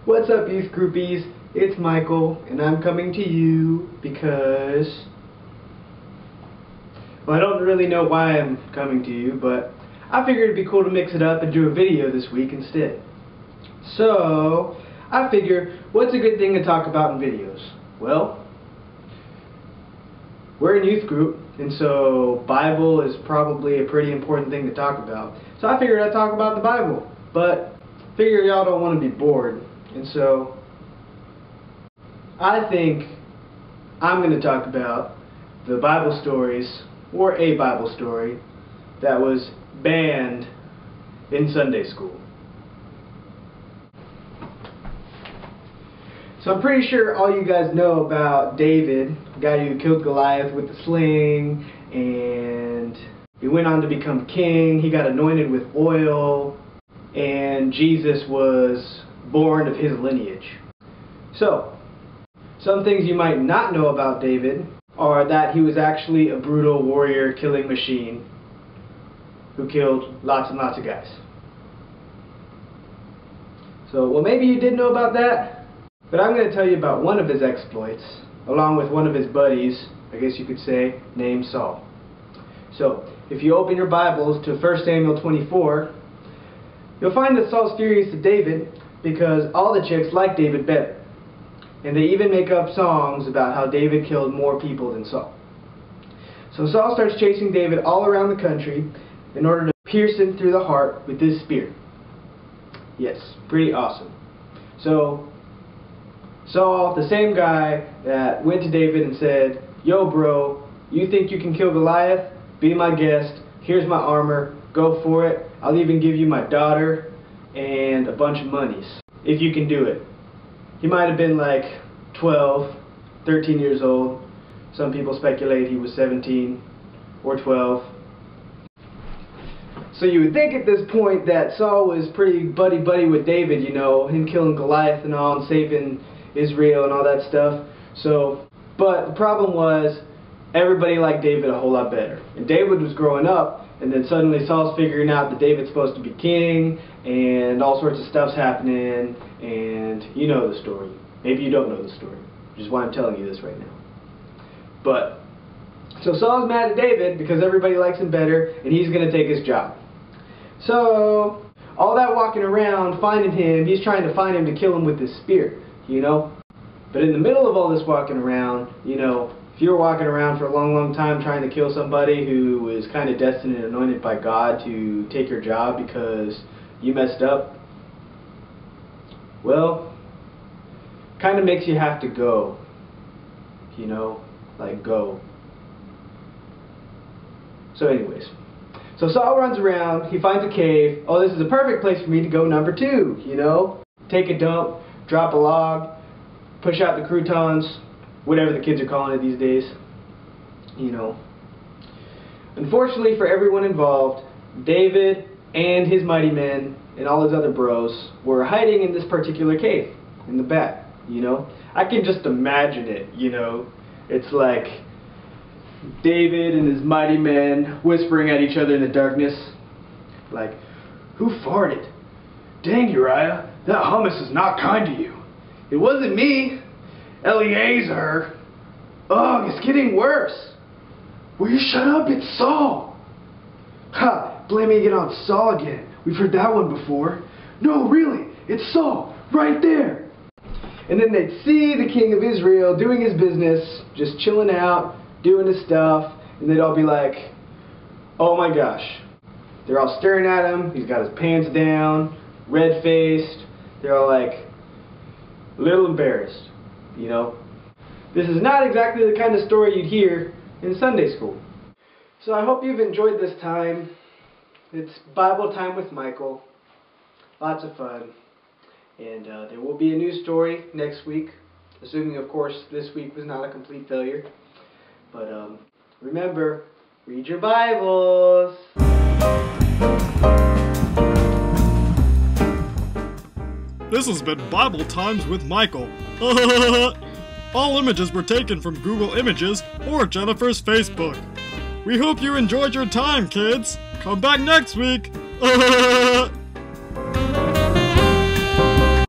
What's up, youth groupies? It's Michael, and I'm coming to you because... well, I don't really know why I'm coming to you, but I figured it'd be cool to mix it up and do a video this week instead. So, I figure, what's a good thing to talk about in videos? Well, we're in youth group, and so Bible is probably a pretty important thing to talk about. So I figured I'd talk about the Bible, but figure y'all don't want to be bored, and so I think I'm going to talk about the Bible stories, or a Bible story, that was banned in Sunday school. So I'm pretty sure all you guys know about David, the guy who killed Goliath with the sling, and he went on to become king. He got anointed with oil, and Jesus was born of his lineage. So, some things you might not know about David are that he was actually a brutal warrior killing machine who killed lots and lots of guys. So, well, maybe you did know about that. But I'm going to tell you about one of his exploits, along with one of his buddies, I guess you could say, named Saul. So, if you open your Bibles to 1 Samuel 24, you'll find that Saul's furious at David because all the chicks like David better. And they even make up songs about how David killed more people than Saul. So Saul starts chasing David all around the country in order to pierce him through the heart with his spear. Yes, pretty awesome. So Saul, the same guy that went to David and said, "Yo bro, you think you can kill Goliath? Be my guest. Here's my armor. Go for it. I'll even give you my daughter and a bunch of monies if you can do it." He might have been like 12, 13 years old. Some people speculate he was 17 or 12. So you would think at this point that Saul was pretty buddy-buddy with David, you know, him killing Goliath and all and saving Israel and all that stuff. So, but the problem was everybody liked David a whole lot better. And David was growing up, and then suddenly Saul's figuring out that David's supposed to be king, and all sorts of stuff's happening, and you know the story. Maybe you don't know the story, which is why I'm telling you this right now. But, so Saul's mad at David because everybody likes him better, and he's going to take his job. So, all that walking around, finding him, he's trying to find him to kill him with his spear, you know? But in the middle of all this walking around, you know, if you're walking around for a long, long time trying to kill somebody who is kind of destined and anointed by God to take your job because you messed up, well, kind of makes you have to go, you know, like go. So anyways, so Saul runs around, he finds a cave. Oh, this is a perfect place for me to go number 2, you know, take a dump, drop a log, push out the croutons, whatever the kids are calling it these days, you know. Unfortunately for everyone involved, David and his mighty men and all his other bros were hiding in this particular cave in the back, you know. I can just imagine it, you know. It's like David and his mighty men whispering at each other in the darkness, like, "Who farted? Dang, Uriah, that hummus is not kind to you. It wasn't me. Eliezer. Ugh, it's getting worse. Will you shut up? It's Saul." "Ha, blaming it on Saul again. We've heard that one before." "No, really, it's Saul, right there." And then they'd see the king of Israel doing his business, just chilling out, doing his stuff, and they'd all be like, "Oh my gosh." They're all staring at him, he's got his pants down, red-faced, they're all like, a little embarrassed, you know. This is not exactly the kind of story you'd hear in Sunday school. So I hope you've enjoyed this time. It's Bible time with Michael. Lots of fun. And there will be a new story next week, assuming, of course, this week was not a complete failure. But remember, read your Bibles. This has been Bible Times with Michael. All images were taken from Google Images or Jennifer's Facebook. We hope you enjoyed your time, kids. Come back next week.